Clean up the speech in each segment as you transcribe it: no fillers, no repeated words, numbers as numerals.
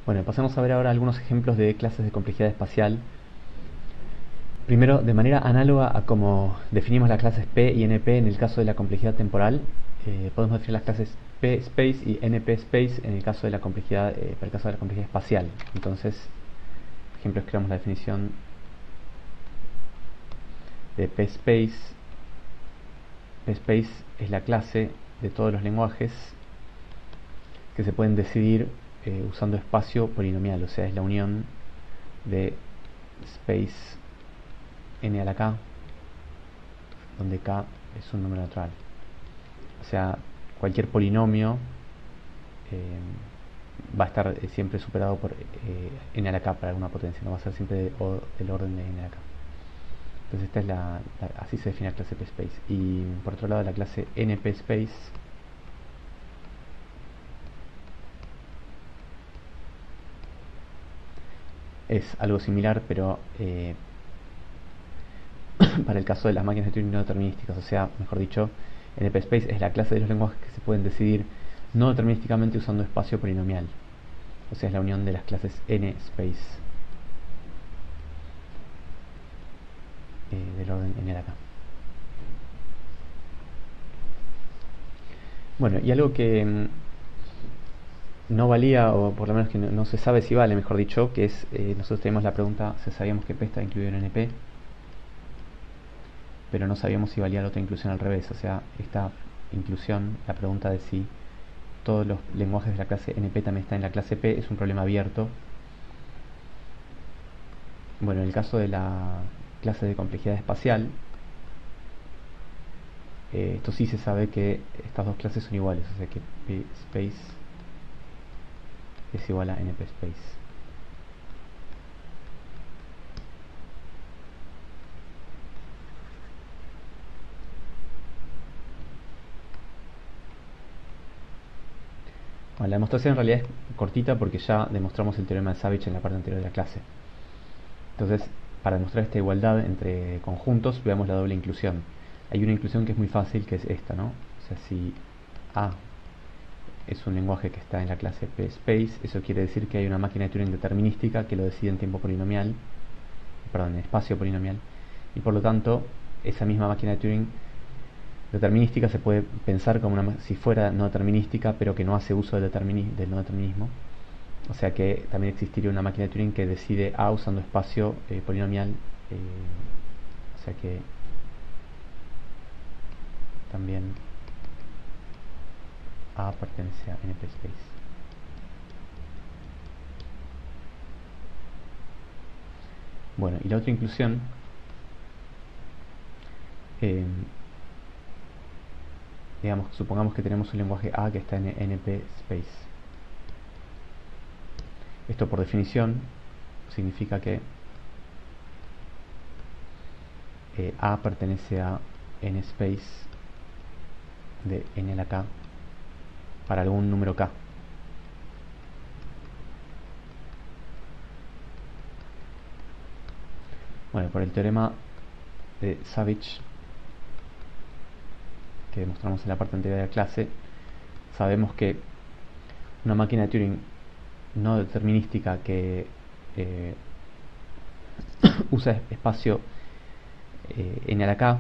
Bueno, pasemos a ver ahora algunos ejemplos de clases de complejidad espacial. Primero, de manera análoga a como definimos las clases P y NP en el caso de la complejidad temporal, podemos definir las clases P space y NP space en el caso de la complejidad, para el caso de la complejidad espacial. Entonces, por ejemplo, escribamos la definición de P space. P space es la clase de todos los lenguajes que se pueden decidir usando espacio polinomial, o sea, es la unión de space n a la k, donde k es un número natural. O sea, cualquier polinomio va a estar siempre superado por n a la k para alguna potencia, no va a ser siempre del orden de n a la k. Entonces esta es así se define la clase P space. Y por otro lado la clase NP space es algo similar, pero para el caso de las máquinas de Turing no determinísticas. O sea, mejor dicho, NP space es la clase de los lenguajes que se pueden decidir no determinísticamente usando espacio polinomial. O sea, es la unión de las clases n space del orden n de acá. Bueno, y algo que no valía, o por lo menos que no se sabe si vale, mejor dicho, que es, nosotros tenemos la pregunta si sabíamos que P está incluido en NP, pero no sabíamos si valía la otra inclusión al revés. O sea, esta inclusión, la pregunta de si todos los lenguajes de la clase NP también están en la clase P, es un problema abierto. Bueno, en el caso de la clase de complejidad espacial, esto sí se sabe que estas dos clases son iguales, o sea que P space es igual a NP space. Bueno, la demostración en realidad es cortita porque ya demostramos el teorema de Savage en la parte anterior de la clase. Entonces, para demostrar esta igualdad entre conjuntos, veamos la doble inclusión. Hay una inclusión que es muy fácil, que es esta, ¿no? O sea, si A es un lenguaje que está en la clase P space, eso quiere decir que hay una máquina de Turing determinística que lo decide en tiempo polinomial, perdón, en espacio polinomial, y por lo tanto, esa misma máquina de Turing determinística se puede pensar como si fuera no determinística, pero que no hace uso del no determinismo. O sea que también existiría una máquina de Turing que decide A usando espacio polinomial. O sea que también A pertenece a NP space. Bueno, y la otra inclusión, digamos, supongamos que tenemos un lenguaje A que está en NP space. Esto por definición significa que A pertenece a N space de N a la K para algún número K. Bueno, por el teorema de Savage que demostramos en la parte anterior de la clase, sabemos que una máquina de Turing no determinística que usa espacio n a la k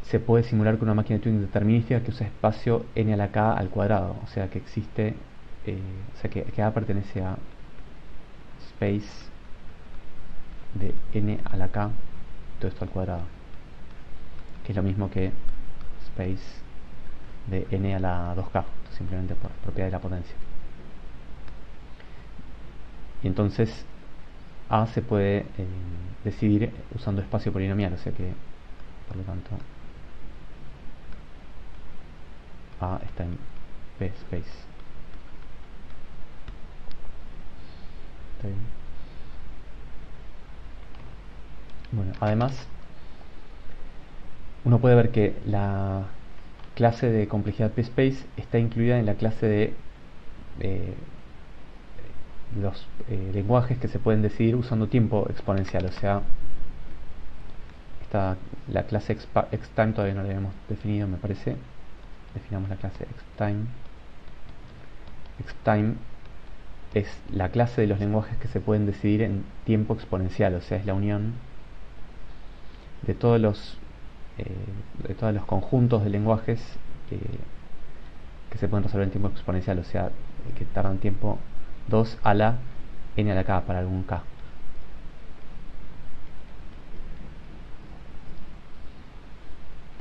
se puede simular con una máquina de Turing determinística que usa espacio n a la k al cuadrado. O sea que existe, o sea que A pertenece a space de n a la k, todo esto al cuadrado, que es lo mismo que space de n a la 2k, simplemente por propiedad de la potencia. Y entonces A se puede decidir usando espacio polinomial, o sea que por lo tanto A está en P space. ¿Está bien? Bueno, además uno puede ver que la clase de complejidad P space está incluida en la clase de los lenguajes que se pueden decidir usando tiempo exponencial. O sea, la clase xtime todavía no la habíamos definido, me parece. Definamos la clase xtime. Xtime es la clase de los lenguajes que se pueden decidir en tiempo exponencial, o sea, es la unión de eh, de todos los conjuntos de lenguajes eh, que se pueden resolver en tiempo exponencial, o sea, que tardan tiempo 2 a la n a la k para algún k.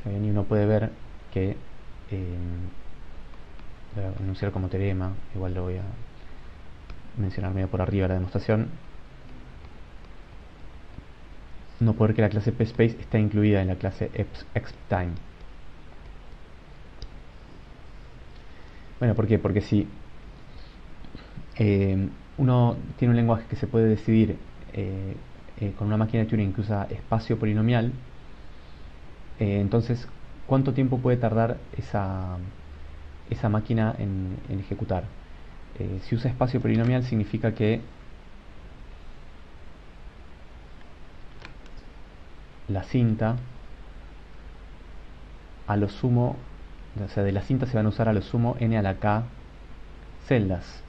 También uno puede ver que voy a enunciar como teorema, igual lo voy a mencionar medio por arriba la demostración. No puede ver que la clase pspace está incluida en la clase exptime. Bueno, ¿por qué? Porque si uno tiene un lenguaje que se puede decidir con una máquina de Turing que usa espacio polinomial, entonces, ¿cuánto tiempo puede tardar esa máquina en ejecutar? Si usa espacio polinomial significa que la cinta, a lo sumo, o sea, de la cinta se van a usar a lo sumo n a la k celdas.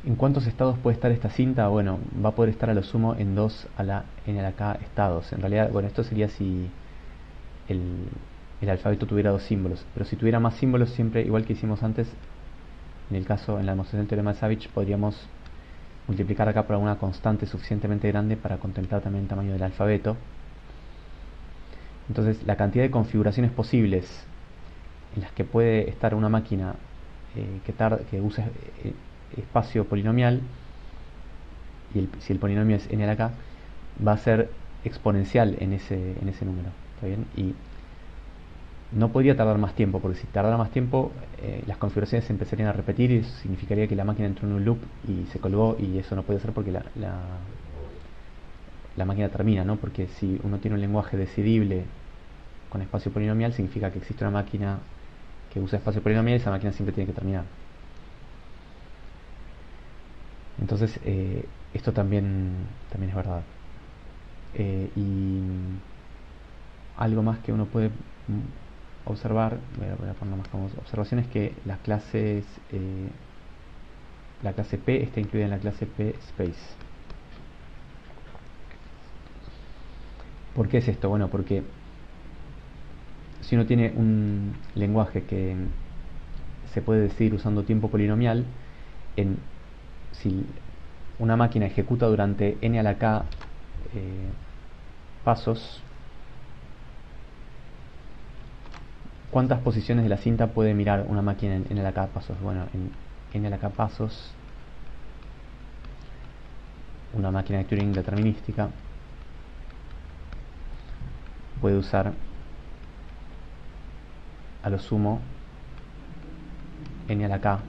¿En cuántos estados puede estar esta cinta? Bueno, va a poder estar a lo sumo en 2 a la n a la k estados. En realidad, bueno, esto sería si el, el alfabeto tuviera 2 símbolos, pero si tuviera más símbolos, siempre, igual que hicimos antes, en la demostración del teorema de Savage, podríamos multiplicar acá por una constante suficientemente grande para contemplar también el tamaño del alfabeto. Entonces, la cantidad de configuraciones posibles en las que puede estar una máquina que use espacio polinomial, y si el polinomio es n a la k, va a ser exponencial en ese número. ¿Está bien? Y no podría tardar más tiempo, porque si tardara más tiempo, las configuraciones se empezarían a repetir y eso significaría que la máquina entró en un loop y se colgó, y eso no puede ser porque la máquina termina, ¿no? Porque si uno tiene un lenguaje decidible con espacio polinomial, significa que existe una máquina que usa espacio polinomial y esa máquina siempre tiene que terminar. Entonces, esto también es verdad. Y algo más que uno puede observar, voy a poner más como observaciones, que las clases, la clase P está incluida en la clase P space. ¿Por qué es esto? Bueno, porque si uno tiene un lenguaje que se puede decidir usando tiempo polinomial, si una máquina ejecuta durante n a la k pasos, ¿cuántas posiciones de la cinta puede mirar una máquina en n a la k pasos? Bueno, en n a la k pasos, una máquina de Turing determinística puede usar a lo sumo n a la k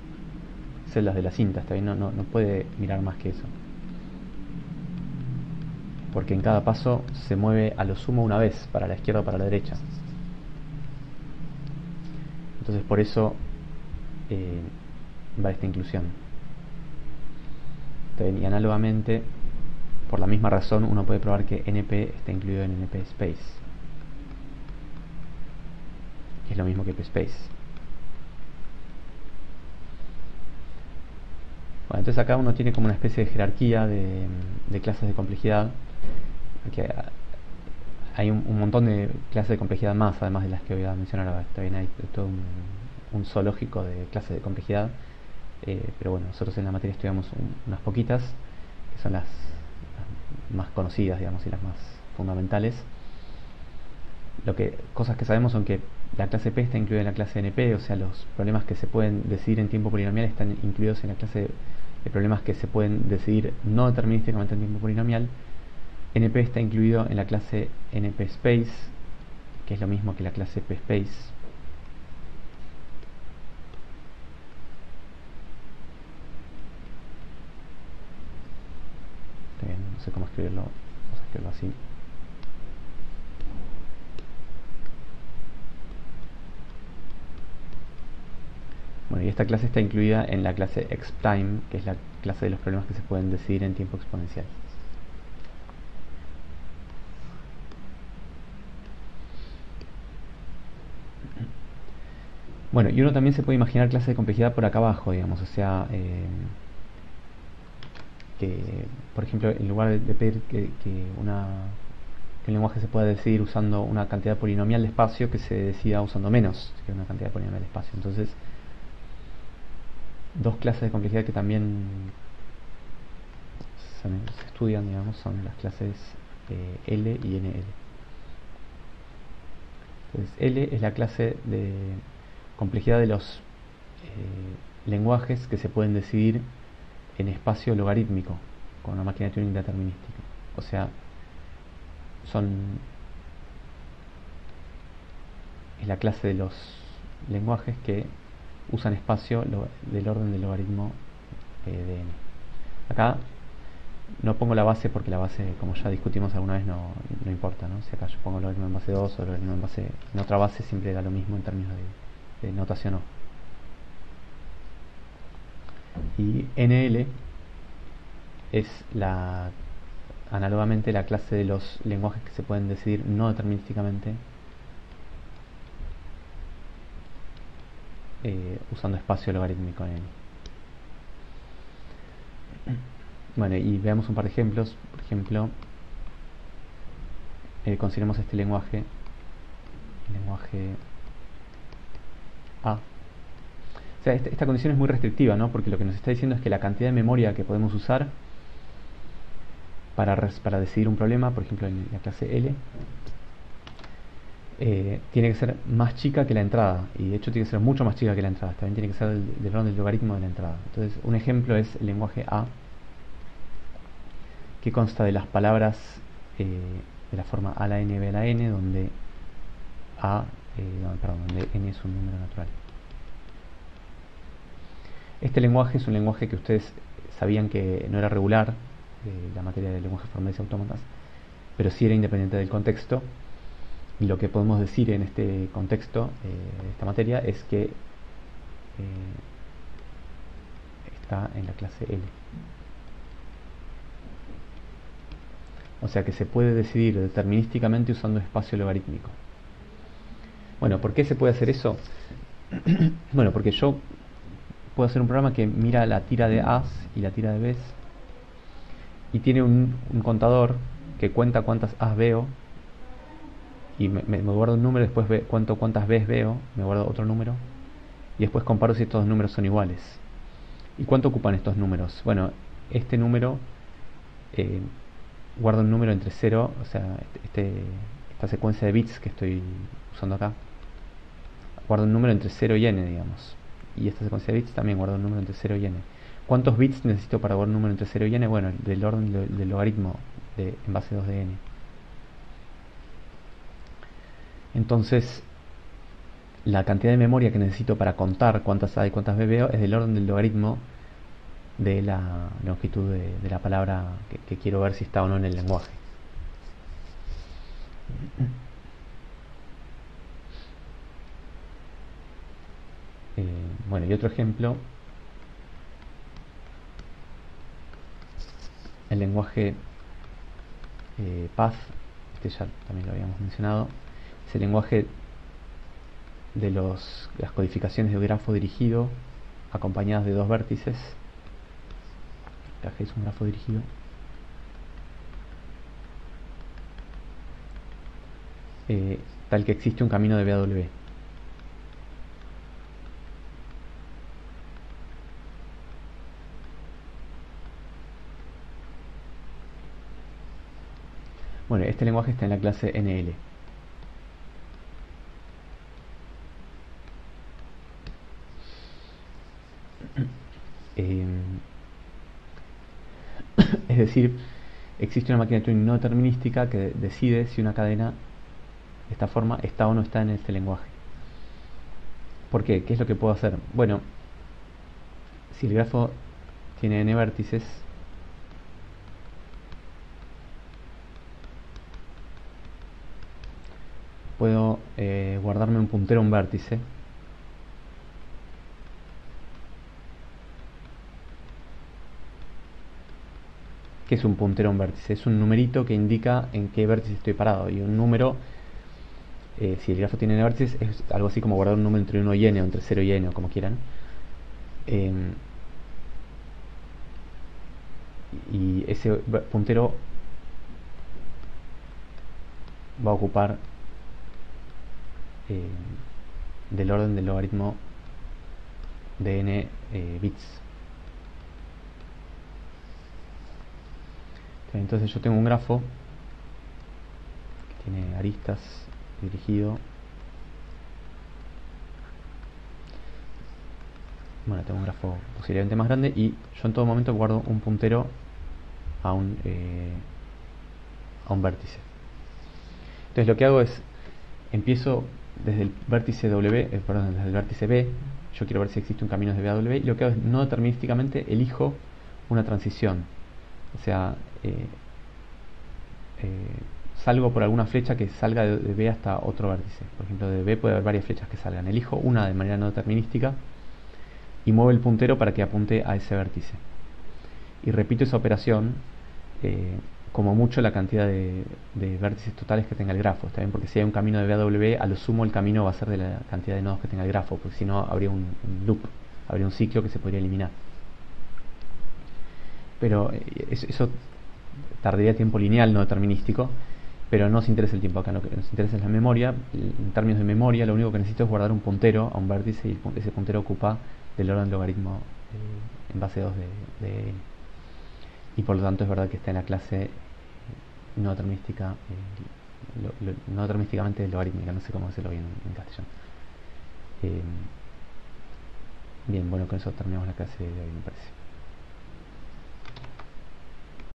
celdas de la cinta, ¿está bien? No puede mirar más que eso, porque en cada paso se mueve a lo sumo una vez, para la izquierda o para la derecha. Entonces por eso va esta inclusión. ¿Está bien? Y análogamente, por la misma razón, uno puede probar que NP está incluido en NP Space, que es lo mismo que PSpace. Bueno, entonces acá uno tiene como una especie de jerarquía de clases de complejidad, que hay un montón de clases de complejidad más, además de las que voy a mencionar ahora. Está bien, hay todo un zoológico de clases de complejidad, pero bueno, nosotros en la materia estudiamos unas poquitas, que son las más conocidas, digamos, y las más fundamentales. Cosas que sabemos son que la clase P está incluida en la clase NP, o sea, los problemas que se pueden decidir en tiempo polinomial están incluidos en la clase de problemas que se pueden decidir no determinísticamente en tiempo polinomial. NP está incluido en la clase NP Space, que es lo mismo que la clase P Space. No sé cómo escribirlo, vamos a escribirlo así. Bueno, y esta clase está incluida en la clase exptime, que es la clase de los problemas que se pueden decidir en tiempo exponencial. Bueno, y uno también se puede imaginar clases de complejidad por acá abajo, digamos, o sea, que, por ejemplo, en lugar de pedir que un lenguaje se pueda decidir usando una cantidad polinomial de espacio, que se decida usando menos que una cantidad polinomial de espacio. Entonces, dos clases de complejidad que también se estudian, digamos, son las clases L y NL. Entonces, L es la clase de complejidad de los lenguajes que se pueden decidir en espacio logarítmico con una máquina de Turing determinística. O sea, son es la clase de los lenguajes que usan espacio del orden del logaritmo de n. Acá no pongo la base porque la base, como ya discutimos alguna vez, no importa, ¿no? Si acá yo pongo el logaritmo en base 2 o el logaritmo en otra base, siempre da lo mismo en términos de notación O. Y NL es análogamente la clase de los lenguajes que se pueden decidir no determinísticamente usando espacio logarítmico en N. Bueno, y veamos un par de ejemplos. Por ejemplo, consideremos este lenguaje, el lenguaje A. O sea, esta condición es muy restrictiva, ¿no? Porque lo que nos está diciendo es que la cantidad de memoria que podemos usar para decidir un problema, por ejemplo en la clase L, tiene que ser más chica que la entrada, y de hecho tiene que ser mucho más chica que la entrada, también tiene que ser del orden del logaritmo de la entrada. Entonces, un ejemplo es el lenguaje A, que consta de las palabras de la forma a la n, b a la n, donde donde n es un número natural. Este lenguaje es un lenguaje que ustedes sabían que no era regular, la materia de lenguajes formales y autómatas, pero sí era independiente del contexto. Y lo que podemos decir en este contexto de esta materia es que está en la clase L. O sea que se puede decidir determinísticamente usando espacio logarítmico. Bueno, ¿por qué se puede hacer eso? Bueno, porque yo puedo hacer un programa que mira la tira de A's y la tira de B's y tiene un contador que cuenta cuántas A's veo y me guardo un número, después cuento cuántas B's veo, me guardo otro número y después comparo si estos dos números son iguales. ¿Y cuánto ocupan estos números? Bueno, este número guarda un número entre 0, o sea, esta secuencia de bits que estoy usando acá, guarda un número entre 0 y n, digamos. Y esta secuencia de bits también guarda un número entre 0 y n. ¿Cuántos bits necesito para guardar un número entre 0 y n? Bueno, del orden del logaritmo en base 2 de n. Entonces, la cantidad de memoria que necesito para contar cuántas A y cuántas B veo es del orden del logaritmo de la longitud de la palabra que quiero ver si está o no en el lenguaje. Bueno, y otro ejemplo, el lenguaje Path, este ya también lo habíamos mencionado, es el lenguaje de las codificaciones de grafo dirigido acompañadas de dos vértices. Acá es un grafo dirigido. Tal que existe un camino de BW. Bueno, este lenguaje está en la clase NL. Es decir, existe una máquina de Turing no determinística que decide si una cadena de esta forma está o no está en este lenguaje. ¿Por qué? ¿Qué es lo que puedo hacer? Bueno, si el grafo tiene n vértices, puedo guardarme un puntero a un vértice. ¿Qué es un puntero a un vértice? Es un numerito que indica en qué vértice estoy parado. Y un número si el grafo tiene n vértices, es algo así como guardar un número entre 1 y n, o entre 0 y n, o como quieran. Y ese puntero va a ocupar del orden del logaritmo de n bits. Entonces yo tengo un grafo que tiene aristas dirigido. Bueno, tengo un grafo posiblemente más grande y yo en todo momento guardo un puntero a un vértice. Entonces lo que hago es, empiezo desde el vértice desde el vértice B. Yo quiero ver si existe un camino desde B a W, y lo que hago es, no determinísticamente elijo una transición. O sea, salgo por alguna flecha que salga de B hasta otro vértice. Por ejemplo, de B puede haber varias flechas que salgan. Elijo una de manera no determinística y muevo el puntero para que apunte a ese vértice. Y repito esa operación como mucho la cantidad de vértices totales que tenga el grafo. ¿Está bien? Porque si hay un camino de B a W, a lo sumo el camino va a ser de la cantidad de nodos que tenga el grafo, porque si no habría un loop, habría un ciclo que se podría eliminar. Pero eso tardaría tiempo lineal, no determinístico, pero no nos interesa el tiempo acá. Lo que nos interesa es la memoria. En términos de memoria, lo único que necesito es guardar un puntero a un vértice, y ese puntero ocupa del orden del logaritmo en base 2 de n. Y por lo tanto es verdad que está en la clase no determinística, no determinísticamente logarítmica, no sé cómo decirlo bien en castellano. Bien, bueno, con eso terminamos la clase de hoy, me parece.